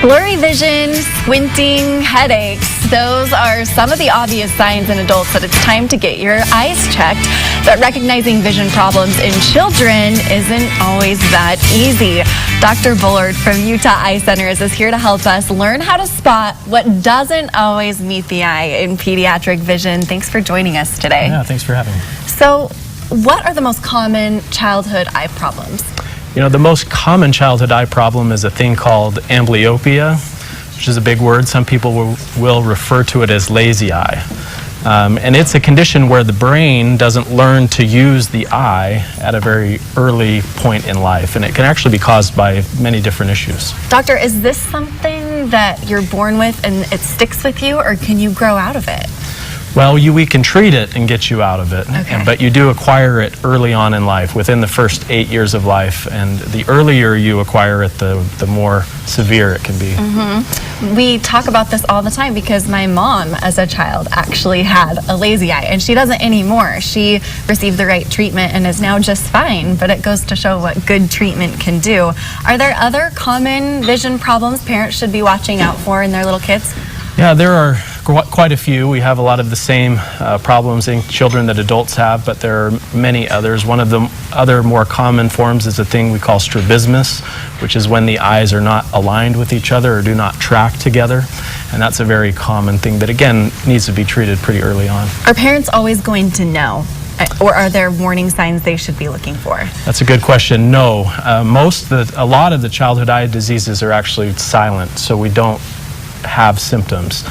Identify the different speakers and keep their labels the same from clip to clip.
Speaker 1: Blurry vision, squinting, headaches, those are some of the obvious signs in adults that it's time to get your eyes checked. But recognizing vision problems in children isn't always that easy. Dr. Bullard from Utah Eye Centers is here to help us learn how to spot what doesn't always meet the eye in pediatric vision. Thanks for joining us today.
Speaker 2: Yeah, thanks for having me.
Speaker 1: So, what are the most common childhood eye problems?
Speaker 2: You know, the most common childhood eye problem is a thing called amblyopia, which is a big word. Some people will refer to it as lazy eye. And it's a condition where the brain doesn't learn to use the eye at a very early point in life. And it can actually be caused by many different issues.
Speaker 1: Doctor, is this something that you're born with and it sticks with you, or can you grow out of it?
Speaker 2: Well, we can treat it and get you out of it,
Speaker 1: okay.
Speaker 2: But you do acquire it early on in life, within the first 8 years of life. And the earlier you acquire it, the more severe it can be.
Speaker 1: We talk about this all the time because my mom, as a child, actually had a lazy eye, and she doesn't anymore. She received the right treatment and is now just fine, but it goes to show what good treatment can do. Are there other common vision problems parents should be watching out for in their little kids?
Speaker 2: Yeah, there are quite a few. We have a lot of the same problems in children that adults have, but there are many others. One of the other more common forms is a thing we call strabismus, which is when the eyes are not aligned with each other or do not track together. And that's a very common thing that, again, needs to be treated pretty early on.
Speaker 1: Are parents always going to know? Or are there warning signs they should be looking for?
Speaker 2: That's a good question. No. A lot of the childhood eye diseases are actually silent, so we don't have symptoms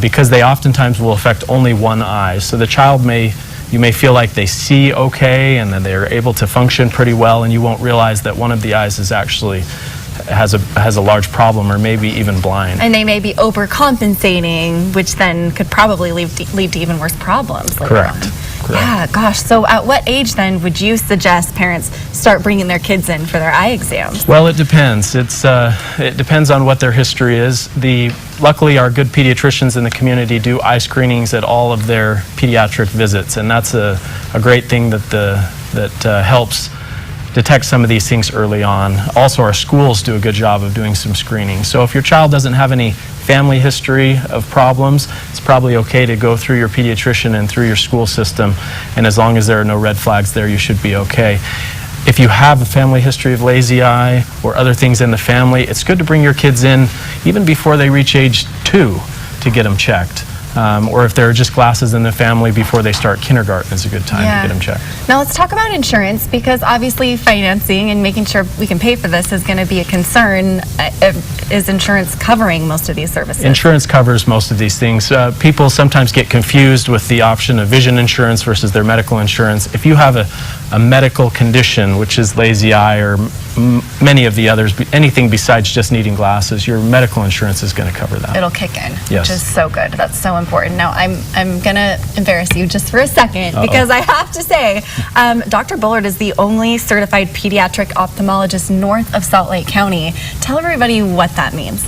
Speaker 2: because they oftentimes will affect only one eye. So the child you may feel like they see okay and that they're able to function pretty well, and you won't realize that one of the eyes is actually has a large problem, or maybe even blind.
Speaker 1: And they may be overcompensating, which then could probably lead to even worse problems later
Speaker 2: Correct.
Speaker 1: on.
Speaker 2: Correct.
Speaker 1: Yeah, gosh. So at what age then would you suggest parents start bringing their kids in for their eye exams?
Speaker 2: Well, it depends. It depends on what their history is. Luckily, our good pediatricians in the community do eye screenings at all of their pediatric visits, and that's a great thing that helps detect some of these things early on. Also, our schools do a good job of doing some screening. So if your child doesn't have any family history of problems, it's probably okay to go through your pediatrician and through your school system, and as long as there are no red flags there, you should be okay. If you have a family history of lazy eye or other things in the family, it's good to bring your kids in even before they reach age 2 to get them checked. Or if there are just glasses in the family before they start kindergarten is a good time to get them checked.
Speaker 1: Now let's talk about insurance, because obviously financing and making sure we can pay for this is going to be a concern. Is insurance covering most of these services? Insurance
Speaker 2: covers most of these things. People sometimes get confused with the option of vision insurance versus their medical insurance. If you have a medical condition, which is lazy eye or many of the others, anything besides just needing glasses, your medical insurance is going to cover that.
Speaker 1: It'll kick in,
Speaker 2: yes.
Speaker 1: Which is so good. That's so important. Now, I'm going to embarrass you just for a second, because I have to say, Dr. Bullard is the only certified pediatric ophthalmologist north of Salt Lake County. Tell everybody what that means.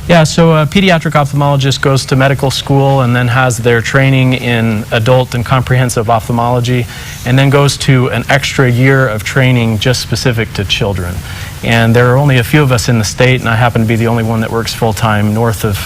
Speaker 2: Yeah, so a pediatric ophthalmologist goes to medical school and then has their training in adult and comprehensive ophthalmology, and then goes to an extra year of training just specific to children. And there are only a few of us in the state, and I happen to be the only one that works full-time north of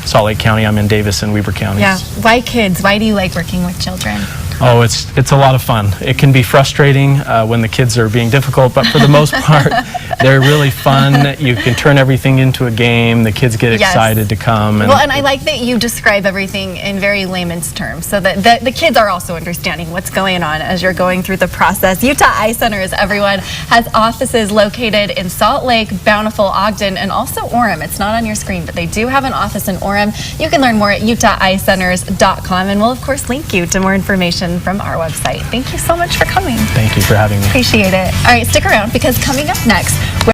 Speaker 2: Salt Lake County. I'm in Davis and Weber counties.
Speaker 1: Yeah. Why kids? Why do you like working with children?
Speaker 2: Oh, it's a lot of fun. It can be frustrating when the kids are being difficult, but for the most part, they're really fun. You can turn everything into a game. The kids get excited to come.
Speaker 1: Well, and I like that you describe everything in very layman's terms, so that the kids are also understanding what's going on as you're going through the process. Utah Eye Centers, everyone, has offices located in Salt Lake, Bountiful, Ogden, and also Orem. It's not on your screen, but they do have an office in Orem. You can learn more at utaheyecenters.com, and we'll, of course, link you to more information from our website. Thank you so much for coming.
Speaker 2: Thank you for having me.
Speaker 1: Appreciate it. All right, stick around, because coming up next,